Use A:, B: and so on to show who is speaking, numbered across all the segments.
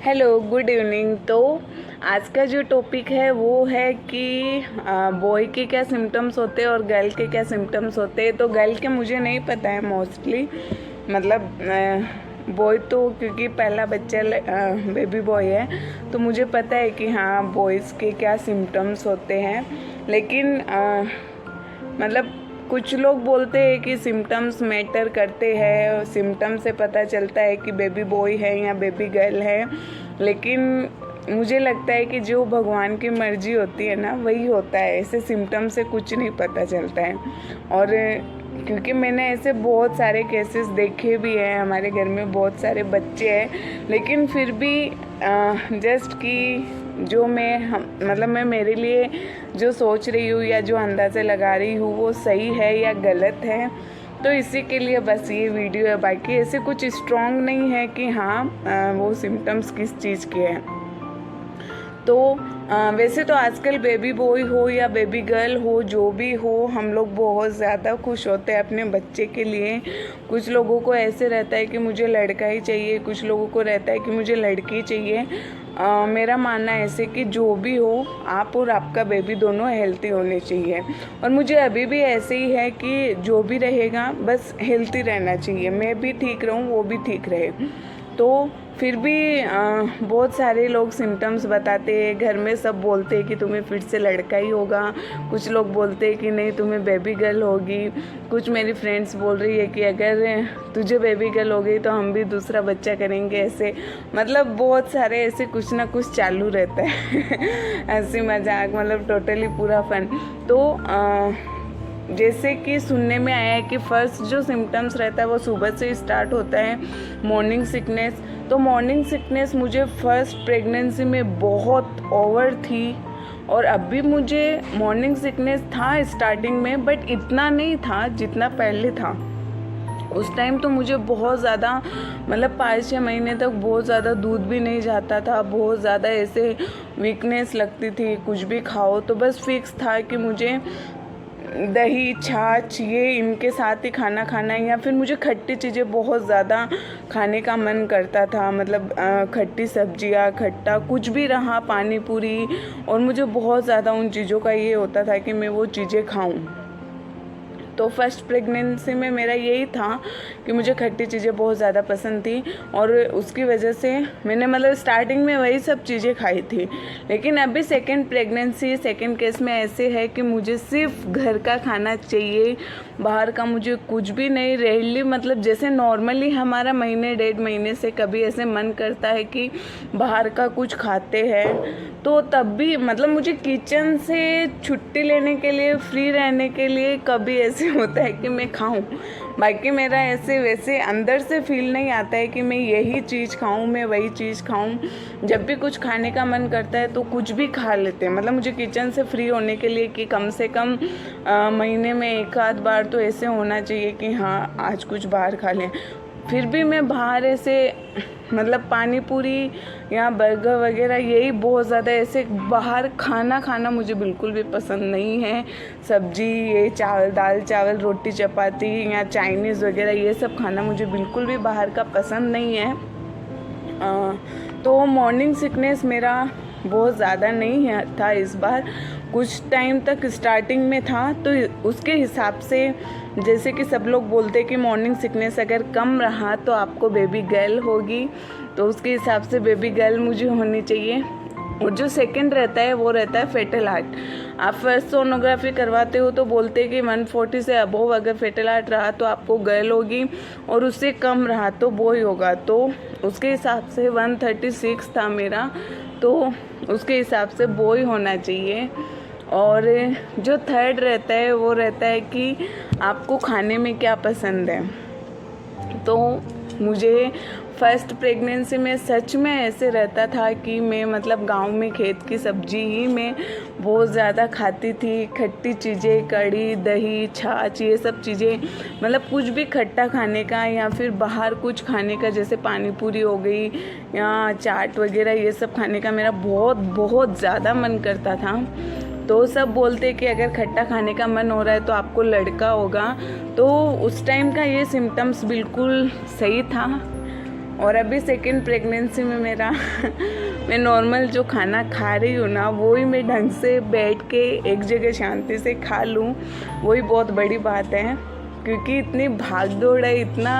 A: Hello, good evening. तो आज का जो टॉपिक है वो है कि बॉय के क्या सिम्टम्स होते हैं और गर्ल के क्या सिम्टम्स होते हैं। तो गर्ल के मुझे नहीं पता है मोस्टली, मतलब बॉय तो क्योंकि पहला बच्चा बेबी बॉय है तो मुझे पता है कि हाँ बॉयज़ के क्या सिम्टम्स होते हैं। लेकिन मतलब कुछ लोग बोलते हैं कि सिम्टम्स मैटर करते हैं, सिम्टम्स से पता चलता है कि बेबी बॉय है या बेबी गर्ल है। लेकिन मुझे लगता है कि जो भगवान की मर्जी होती है ना वही होता है, ऐसे सिम्टम्स से कुछ नहीं पता चलता है। और क्योंकि मैंने ऐसे बहुत सारे केसेस देखे भी हैं, हमारे घर में बहुत सारे बच्चे हैं, लेकिन फिर भी जस्ट कि जो मैं मेरे लिए जो सोच रही हूँ या जो अंदाज़ा लगा रही हूँ वो सही है या गलत है, तो इसी के लिए बस ये वीडियो है। बाकी ऐसे कुछ स्ट्रॉन्ग नहीं है कि हाँ वो सिम्टम्स किस चीज़ के हैं। तो वैसे तो आजकल बेबी बॉय हो या बेबी गर्ल हो, जो भी हो, हम लोग बहुत ज़्यादा खुश होते हैं अपने बच्चे के लिए। कुछ लोगों को ऐसे रहता है कि मुझे लड़का ही चाहिए, कुछ लोगों को रहता है कि मुझे लड़की चाहिए। मेरा मानना ऐसे कि जो भी हो, आप और आपका बेबी दोनों हेल्थी होने चाहिए। और मुझे अभी भी ऐसे ही है कि जो भी रहेगा बस हेल्थी रहना चाहिए, मैं भी ठीक रहूँ वो भी ठीक रहे। तो फिर भी बहुत सारे लोग सिम्टम्स बताते हैं, घर में सब बोलते हैं कि तुम्हें फिर से लड़का ही होगा, कुछ लोग बोलते हैं कि नहीं तुम्हें बेबी गर्ल होगी। कुछ मेरी फ्रेंड्स बोल रही है कि अगर तुझे बेबी गर्ल हो गई तो हम भी दूसरा बच्चा करेंगे। ऐसे मतलब बहुत सारे ऐसे कुछ ना कुछ चालू रहता है हंसी मजाक, मतलब टोटली पूरा फन। तो जैसे कि सुनने में आया है कि फर्स्ट जो सिम्टम्स रहता है वो सुबह से स्टार्ट होता है, मॉर्निंग सिकनेस। तो मॉर्निंग सिकनेस मुझे फर्स्ट प्रेगनेंसी में बहुत ओवर थी, और अभी मुझे मॉर्निंग सिकनेस था स्टार्टिंग में, बट इतना नहीं था जितना पहले था। उस टाइम तो मुझे बहुत ज़्यादा, मतलब 5-6 महीने तक बहुत ज़्यादा दूध भी नहीं जाता था, बहुत ज़्यादा ऐसे वीकनेस लगती थी। कुछ भी खाओ तो बस फिक्स था कि मुझे दही छाछ ये इनके साथ ही खाना खाना है, या फिर मुझे खट्टी चीज़ें बहुत ज़्यादा खाने का मन करता था। मतलब खट्टी सब्जियाँ, खट्टा कुछ भी रहा, पानी पूरी, और मुझे बहुत ज़्यादा उन चीज़ों का ये होता था कि मैं वो चीज़ें खाऊं। तो फर्स्ट प्रेगनेंसी में मेरा यही था कि मुझे खट्टी चीज़ें बहुत ज़्यादा पसंद थी, और उसकी वजह से मैंने मतलब स्टार्टिंग में वही सब चीज़ें खाई थी। लेकिन अभी सेकंड प्रेगनेंसी, सेकंड केस में ऐसे है कि मुझे सिर्फ घर का खाना चाहिए, बाहर का मुझे कुछ भी नहीं। रेयरली, मतलब जैसे नॉर्मली हमारा महीने 1.5 महीने से कभी ऐसे मन करता है कि बाहर का कुछ खाते हैं, तो तब भी मतलब मुझे किचन से छुट्टी लेने के लिए, फ्री रहने के लिए कभी ऐसे होता है कि मैं खाऊं। बाकी मेरा ऐसे वैसे अंदर से फील नहीं आता है कि मैं यही चीज़ खाऊं, मैं वही चीज़ खाऊं। जब भी कुछ खाने का मन करता है तो कुछ भी खा लेते हैं। मतलब मुझे किचन से फ्री होने के लिए कि कम से कम महीने में 1 आध बार तो ऐसे होना चाहिए कि हाँ आज कुछ बाहर खा लें। फिर भी मैं बाहर ऐसे मतलब पानी पूरी या बर्गर वगैरह यही बहुत ज़्यादा ऐसे बाहर खाना मुझे बिल्कुल भी पसंद नहीं है। सब्जी, ये चावल, दाल चावल, रोटी चपाती या चाइनीज़ वगैरह ये सब खाना मुझे बिल्कुल भी बाहर का पसंद नहीं है। तो मॉर्निंग सिकनेस मेरा बहुत ज़्यादा नहीं है था इस बार, कुछ टाइम तक स्टार्टिंग में था। तो उसके हिसाब से जैसे कि सब लोग बोलते हैं कि मॉर्निंग सिकनेस अगर कम रहा तो आपको बेबी गर्ल होगी, तो उसके हिसाब से बेबी गर्ल मुझे होनी चाहिए। और जो सेकंड रहता है वो रहता है फेटल हार्ट। आप फर्स्ट सोनोग्राफी करवाते हो तो बोलते हैं कि 140 से अबोव अगर फेटल हार्ट रहा तो आपको गर्ल होगी, और उससे कम रहा तो बॉय होगा। तो उसके हिसाब से 136 था मेरा, तो उसके हिसाब से बॉय होना चाहिए। और जो थर्ड रहता है वो रहता है कि आपको खाने में क्या पसंद है। तो मुझे फर्स्ट प्रेगनेंसी में सच में ऐसे रहता था कि मैं मतलब गांव में खेत की सब्जी ही मैं बहुत ज़्यादा खाती थी। खट्टी चीज़ें, कढ़ी, दही, छाछ, ये सब चीज़ें, मतलब कुछ भी खट्टा खाने का या फिर बाहर कुछ खाने का, जैसे पानी पूरी हो गई या चाट वगैरह, ये सब खाने का मेरा बहुत बहुत ज़्यादा मन करता था। तो सब बोलते कि अगर खट्टा खाने का मन हो रहा है तो आपको लड़का होगा। तो उस टाइम का ये सिम्टम्स बिल्कुल सही था। और अभी सेकंड प्रेगनेंसी में मेरा मैं नॉर्मल जो खाना खा रही हूँ ना, वो ही मैं ढंग से बैठ के एक जगह शांति से खा लूँ, वही बहुत बड़ी बात है। क्योंकि इतनी भाग दौड़ है, इतना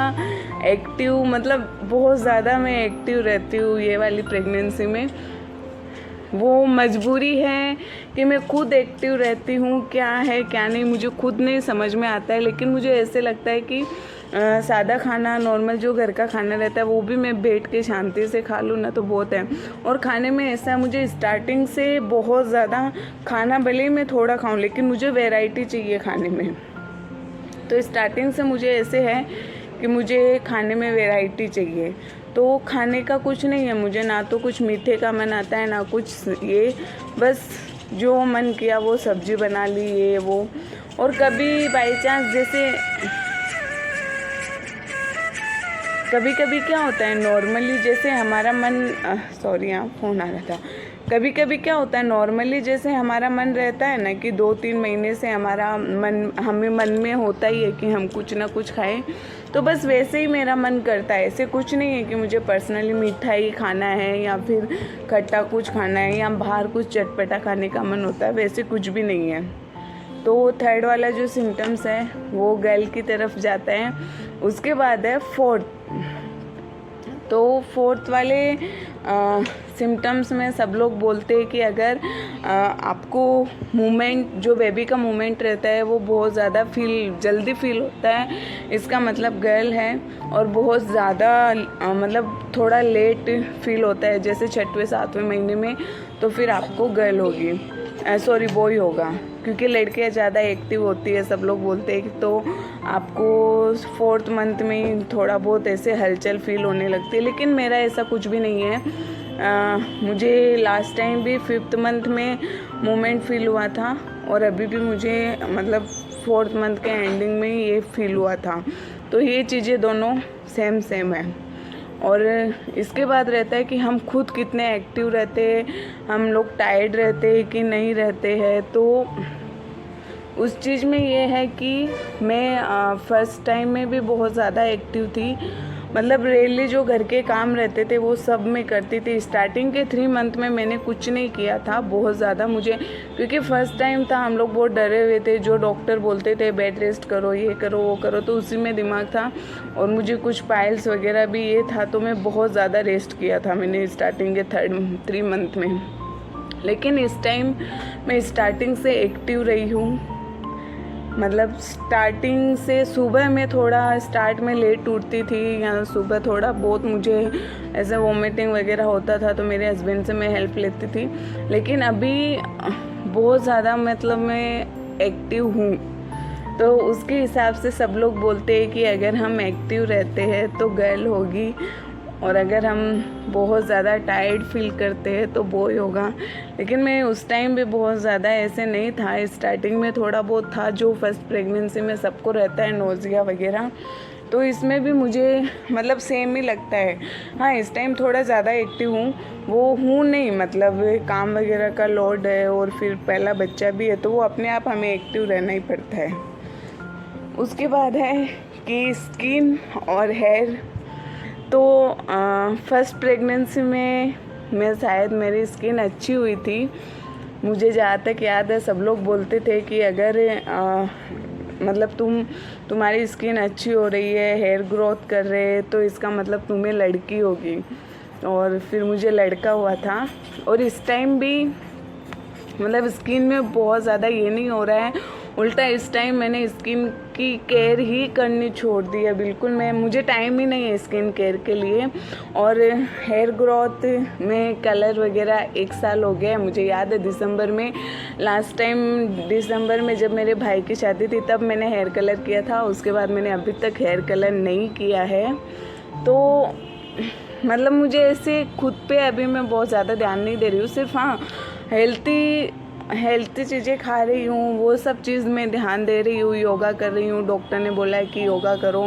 A: एक्टिव, मतलब बहुत ज़्यादा मैं एक्टिव रहती हूँ ये वाली प्रेगनेंसी में। वो मजबूरी है कि मैं खुद एक्टिव रहती हूँ, क्या है क्या नहीं मुझे खुद नहीं समझ में आता है। लेकिन मुझे ऐसे लगता है कि सादा खाना, नॉर्मल जो घर का खाना रहता है, वो भी मैं बैठ के शांति से खा लूँ ना तो बहुत है। और खाने में ऐसा मुझे स्टार्टिंग से बहुत ज़्यादा खाना, भले ही मैं थोड़ा खाऊं लेकिन मुझे वैरायटी चाहिए खाने में। तो स्टार्टिंग से मुझे ऐसे है कि मुझे खाने में वैरायटी चाहिए। तो खाने का कुछ नहीं है मुझे, ना तो कुछ मीठे का मन आता है ना कुछ ये, बस जो मन किया वो सब्जी बना ली ये वो। और कभी बाई चांस जैसे कभी कभी क्या होता है नॉर्मली, जैसे हमारा मन सॉरी यहाँ फ़ोन आ रहा था। कभी कभी क्या होता है नॉर्मली, जैसे हमारा मन रहता है ना कि 2-3 महीने से हमारा हमें मन में होता ही है कि हम कुछ ना कुछ खाएं, तो बस वैसे ही मेरा मन करता है। ऐसे कुछ नहीं है कि मुझे पर्सनली मीठा ही खाना है या फिर खट्टा कुछ खाना है या बाहर कुछ चटपटा खाने का मन होता है, वैसे कुछ भी नहीं है। तो थर्ड वाला जो सिम्टम्स है वो गर्ल की तरफ जाता है। उसके बाद है फोर्थ। तो फोर्थ वाले सिम्टम्स में सब लोग बोलते हैं कि अगर आपको मूवमेंट, जो बेबी का मूवमेंट रहता है वो बहुत ज़्यादा जल्दी फील होता है, इसका मतलब गर्ल है। और बहुत ज़्यादा मतलब थोड़ा लेट फील होता है, जैसे 6वें-7वें महीने में, तो फिर आपको गर्ल होगी, सॉरी बॉय होगा। क्योंकि लड़कियां ज़्यादा एक्टिव होती है, सब लोग बोलते हैं कि तो आपको 4th मंथ में ही थोड़ा बहुत ऐसे हलचल फील होने लगती है। लेकिन मेरा ऐसा कुछ भी नहीं है। मुझे लास्ट टाइम भी 5th मंथ में मोमेंट फील हुआ था और अभी भी मुझे मतलब 4th मंथ के एंडिंग में ये फील हुआ था। तो ये चीज़ें दोनों सेम है। और इसके बाद रहता है कि हम खुद कितने एक्टिव रहते हैं, हम लोग टायर्ड रहते हैं कि नहीं रहते हैं। तो उस चीज़ में ये है कि मैं फर्स्ट टाइम में भी बहुत ज़्यादा एक्टिव थी, मतलब रेयरली जो घर के काम रहते थे वो सब मैं करती थी। स्टार्टिंग के 3 मंथ में मैंने कुछ नहीं किया था बहुत ज़्यादा, मुझे क्योंकि फ़र्स्ट टाइम था, हम लोग बहुत डरे हुए थे। जो डॉक्टर बोलते थे बेड रेस्ट करो, ये करो वो करो, तो उसी में दिमाग था। और मुझे कुछ पाइल्स वगैरह भी ये था, तो मैं बहुत ज़्यादा रेस्ट किया था मैंने स्टार्टिंग के 3 मंथ में। लेकिन इस टाइम मैं स्टार्टिंग से एक्टिव रही हूँ, मतलब स्टार्टिंग से सुबह में थोड़ा स्टार्ट में लेट उठती थी, या सुबह थोड़ा बहुत मुझे ऐसे वॉमिटिंग वगैरह होता था तो मेरे हस्बैंड से मैं हेल्प लेती थी। लेकिन अभी बहुत ज़्यादा मतलब मैं एक्टिव हूँ, तो उसके हिसाब से सब लोग बोलते हैं कि अगर हम एक्टिव रहते हैं तो गर्ल होगी, और अगर हम बहुत ज़्यादा टायर्ड फील करते हैं तो बॉय होगा। लेकिन मैं उस टाइम भी बहुत ज़्यादा ऐसे नहीं था, स्टार्टिंग में थोड़ा बहुत था जो फर्स्ट प्रेगनेंसी में सबको रहता है, नोज़िया वगैरह। तो इसमें भी मुझे मतलब सेम ही लगता है। हाँ, इस टाइम थोड़ा ज़्यादा एक्टिव हूँ, वो हूँ नहीं, मतलब काम वगैरह का लोड है और फिर पहला बच्चा भी है, तो वो अपने आप हमें एक्टिव रहना ही पड़ता है। उसके बाद है कि स्किन और हेयर। तो फर्स्ट प्रेगनेंसी में मैं शायद मेरी स्किन अच्छी हुई थी, मुझे जहाँ तक याद है सब लोग बोलते थे कि अगर मतलब तुम्हारी स्किन अच्छी हो रही है, हेयर ग्रोथ कर रहे हैं, तो इसका मतलब तुम्हें लड़की होगी। और फिर मुझे लड़का हुआ था। और इस टाइम भी मतलब स्किन में बहुत ज़्यादा ये नहीं हो रहा है, उल्टा इस टाइम मैंने स्किन की केयर ही करनी छोड़ दी है बिल्कुल। मुझे टाइम ही नहीं है स्किन केयर के लिए। और हेयर ग्रोथ में कलर वगैरह 1 साल हो गया है, मुझे याद है दिसंबर में, लास्ट टाइम दिसंबर में जब मेरे भाई की शादी थी तब मैंने हेयर कलर किया था। उसके बाद मैंने अभी तक हेयर कलर नहीं किया है। तो मतलब मुझे ऐसे खुद पे अभी मैं बहुत ज़्यादा ध्यान नहीं दे रही हूँ, सिर्फ हाँ हेल्थी चीज़ें खा रही हूँ, वो सब चीज़ में ध्यान दे रही हूँ। योगा कर रही हूँ, डॉक्टर ने बोला है कि योगा करो,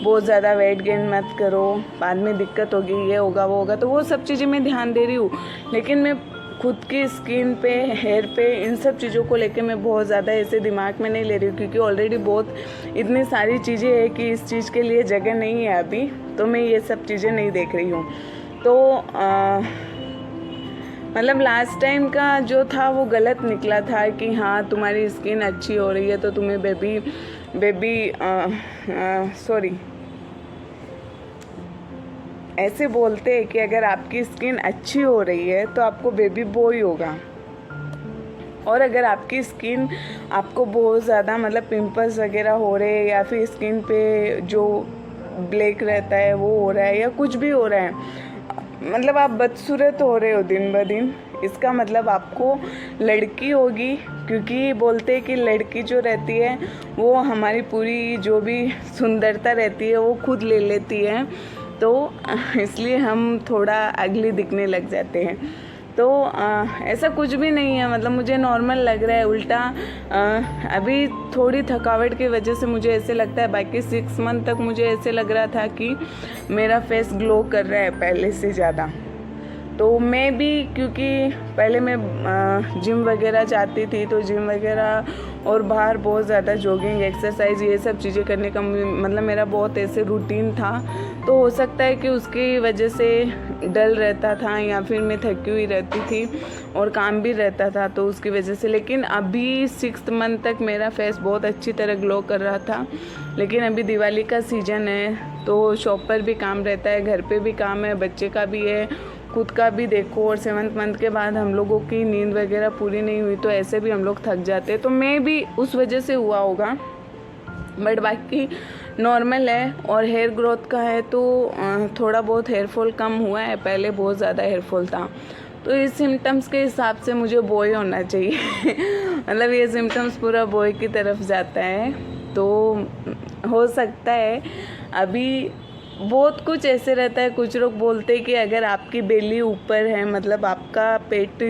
A: बहुत ज़्यादा वेट गेन मत करो, बाद में दिक्कत होगी, ये होगा वो होगा, तो वो सब चीज़ें मैं ध्यान दे रही हूँ। लेकिन मैं खुद की स्किन पे, हेयर पे, इन सब चीज़ों को लेके मैं बहुत ज़्यादा ऐसे दिमाग में नहीं ले रही हूँ, क्योंकि ऑलरेडी बहुत इतनी सारी चीज़ें हैं कि इस चीज़ के लिए जगह नहीं है अभी, तो मैं ये सब चीज़ें नहीं देख रही हूँ। तो मतलब लास्ट टाइम का जो था वो गलत निकला था कि हाँ तुम्हारी स्किन अच्छी हो रही है तो तुम्हें सॉरी, ऐसे बोलते हैं कि अगर आपकी स्किन अच्छी हो रही है तो आपको बेबी बॉय होगा, और अगर आपकी स्किन आपको बहुत ज़्यादा मतलब पिंपल्स वगैरह हो रहे हैं या फिर स्किन पे जो ब्लैक रहता है वो हो रहा है या कुछ भी हो रहा है, मतलब आप बदसूरत हो रहे हो दिन ब दिन, इसका मतलब आपको लड़की होगी, क्योंकि बोलते हैं कि लड़की जो रहती है वो हमारी पूरी जो भी सुंदरता रहती है वो खुद ले लेती है, तो इसलिए हम थोड़ा अगली दिखने लग जाते हैं। तो ऐसा कुछ भी नहीं है, मतलब मुझे नॉर्मल लग रहा है। उल्टा अभी थोड़ी थकावट की वजह से मुझे ऐसे लगता है, बाकी 6 मंथ तक मुझे ऐसे लग रहा था कि मेरा फेस ग्लो कर रहा है पहले से ज़्यादा। तो मैं भी, क्योंकि पहले मैं जिम वगैरह जाती थी, तो जिम वगैरह और बाहर बहुत ज़्यादा जॉगिंग, एक्सरसाइज, ये सब चीज़ें करने का मतलब मेरा बहुत ऐसे रूटीन था, तो हो सकता है कि उसकी वजह से डल रहता था या फिर मैं थकी हुई रहती थी और काम भी रहता था, तो उसकी वजह से। लेकिन अभी 6 मंथ तक मेरा फेस बहुत अच्छी तरह ग्लो कर रहा था। लेकिन अभी दिवाली का सीज़न है तो शॉप पर भी काम रहता है, घर पे भी काम है, बच्चे का भी है, खुद का भी देखो, और 7th मंथ के बाद हम लोगों की नींद वगैरह पूरी नहीं हुई तो ऐसे भी हम लोग थक जाते हैं, तो मैं भी उस वजह से हुआ होगा। बट बाकी नॉर्मल है। और हेयर ग्रोथ का है तो थोड़ा बहुत हेयर फॉल कम हुआ है, पहले बहुत ज़्यादा हेयर फॉल था, तो इस सिम्टम्स के हिसाब से मुझे बॉय होना चाहिए मतलब ये सिम्टम्स पूरा बॉय की तरफ जाता है, तो हो सकता है। अभी बहुत कुछ ऐसे रहता है, कुछ लोग बोलते हैं कि अगर आपकी बेली ऊपर है, मतलब आपका पेट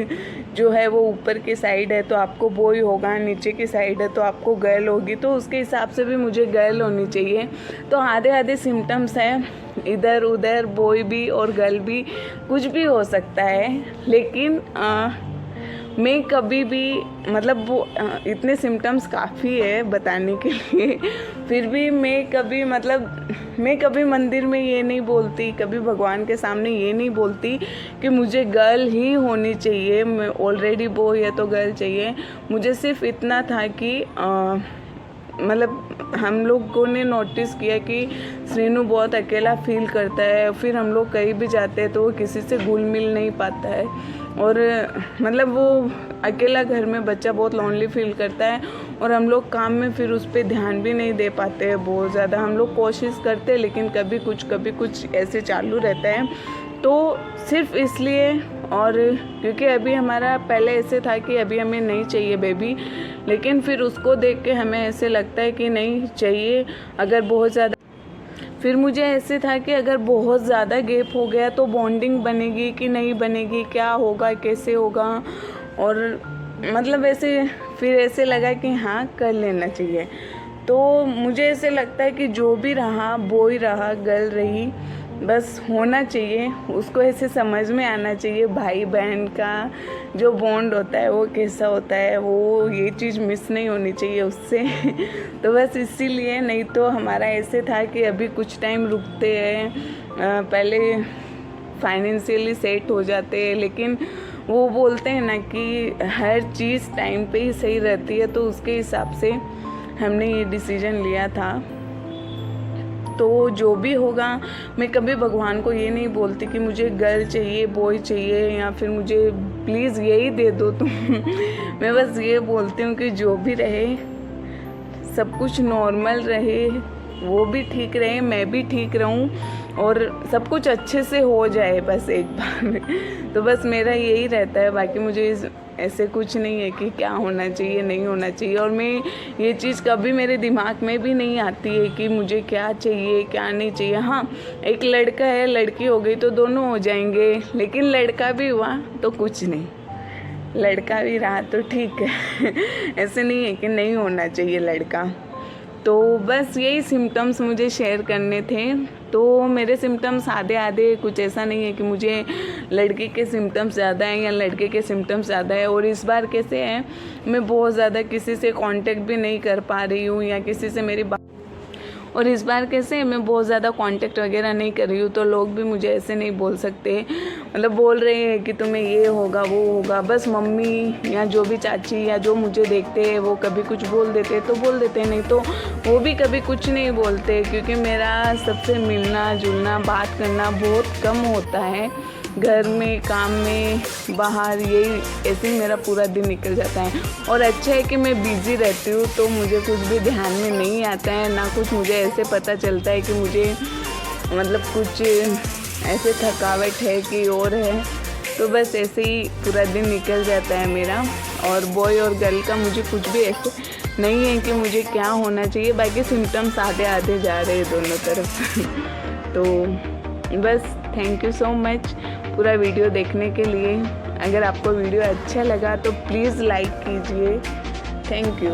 A: जो है वो ऊपर की साइड है तो आपको बॉय होगा, नीचे की साइड है तो आपको गर्ल होगी, तो उसके हिसाब से भी मुझे गर्ल होनी चाहिए। तो आधे आधे सिम्टम्स हैं, इधर उधर बॉय भी और गर्ल भी, कुछ भी हो सकता है। लेकिन मैं कभी भी, मतलब वो इतने सिम्टम्स काफ़ी है बताने के लिए, फिर भी मैं कभी मंदिर में ये नहीं बोलती, कभी भगवान के सामने ये नहीं बोलती कि मुझे गर्ल ही होनी चाहिए, मैं ऑलरेडी बॉय है तो गर्ल चाहिए। मुझे सिर्फ इतना था कि मतलब हम लोगों ने नोटिस किया कि श्रीनू बहुत अकेला फील करता है, फिर हम लोग कहीं भी जाते हैं तो वो किसी से घुल मिल नहीं पाता है, और मतलब वो अकेला घर में बच्चा बहुत लोनली फील करता है, और हम लोग काम में फिर उस पर ध्यान भी नहीं दे पाते हैं बहुत ज़्यादा। हम लोग कोशिश करते हैं लेकिन कभी कुछ ऐसे चालू रहता है, तो सिर्फ इसलिए। और क्योंकि अभी हमारा पहले ऐसे था कि अभी हमें नहीं चाहिए बेबी, लेकिन फिर उसको देख के हमें ऐसे लगता है कि नहीं चाहिए। अगर बहुत ज़्यादा, फिर मुझे ऐसे था कि अगर बहुत ज़्यादा गैप हो गया तो बॉन्डिंग बनेगी कि नहीं बनेगी, क्या होगा, कैसे होगा, और मतलब ऐसे फिर ऐसे लगा कि हाँ कर लेना चाहिए। तो मुझे ऐसे लगता है कि जो भी रहा, बॉय रहा, गर्ल रही, बस होना चाहिए, उसको ऐसे समझ में आना चाहिए भाई बहन का जो बॉन्ड होता है वो कैसा होता है, वो ये चीज़ मिस नहीं होनी चाहिए उससे तो बस इसीलिए, नहीं तो हमारा ऐसे था कि अभी कुछ टाइम रुकते हैं, पहले फाइनेंशियली सेट हो जाते हैं, लेकिन वो बोलते हैं ना कि हर चीज़ टाइम पे ही सही रहती है, तो उसके हिसाब से हमने ये डिसीजन लिया था। तो जो भी होगा, मैं कभी भगवान को ये नहीं बोलती कि मुझे गर्ल चाहिए, बॉय चाहिए, या फिर मुझे प्लीज़ यही दे दो तुम मैं बस ये बोलती हूँ कि जो भी रहे, सब कुछ नॉर्मल रहे, वो भी ठीक रहे, मैं भी ठीक रहूँ, और सब कुछ अच्छे से हो जाए बस एक बार में। तो बस मेरा यही रहता है, बाकी मुझे ऐसे कुछ नहीं है कि क्या होना चाहिए, नहीं होना चाहिए। और मैं ये चीज़ कभी मेरे दिमाग में भी नहीं आती है कि मुझे क्या चाहिए, क्या नहीं चाहिए। हाँ, एक लड़का है, लड़की हो गई तो दोनों हो जाएंगे, लेकिन लड़का भी हुआ तो कुछ नहीं, लड़का भी रहा तो ठीक है ऐसे नहीं है कि नहीं होना चाहिए लड़का। तो बस यही सिम्टम्स मुझे शेयर करने थे। तो मेरे सिम्टम्स आधे आधे, कुछ ऐसा नहीं है कि मुझे लड़के के सिम्टम्स ज़्यादा हैं या लड़के के सिम्टम्स ज़्यादा है। और इस बार कैसे है, मैं बहुत ज़्यादा किसी से कांटेक्ट भी नहीं कर पा रही हूँ या किसी से मेरी और इस बार कैसे मैं बहुत ज़्यादा कांटेक्ट वगैरह नहीं कर रही हूँ, तो लोग भी मुझे ऐसे नहीं बोल सकते, मतलब बोल रहे हैं कि तुम्हें ये होगा वो होगा। बस मम्मी या जो भी चाची या जो मुझे देखते हैं वो कभी कुछ बोल देते तो बोल देते, नहीं तो वो भी कभी कुछ नहीं बोलते, क्योंकि मेरा सबसे मिलना जुलना बात करना बहुत कम होता है। घर में, काम में, बाहर, यही ऐसे ही मेरा पूरा दिन निकल जाता है। और अच्छा है कि मैं बिज़ी रहती हूँ, तो मुझे कुछ भी ध्यान में नहीं आता है, ना कुछ मुझे ऐसे पता चलता है कि मुझे मतलब कुछ ऐसे थकावट है कि और है। तो बस ऐसे ही पूरा दिन निकल जाता है मेरा। और बॉय और गर्ल का मुझे कुछ भी ऐसे नहीं है कि मुझे क्या होना चाहिए, बाकी सिम्टम्स आधे आधे जा रहे हैं दोनों तरफ। तो बस थैंक यू सो मच पूरा वीडियो देखने के लिए। अगर आपको वीडियो अच्छा लगा तो प्लीज़ लाइक कीजिए। Thank you.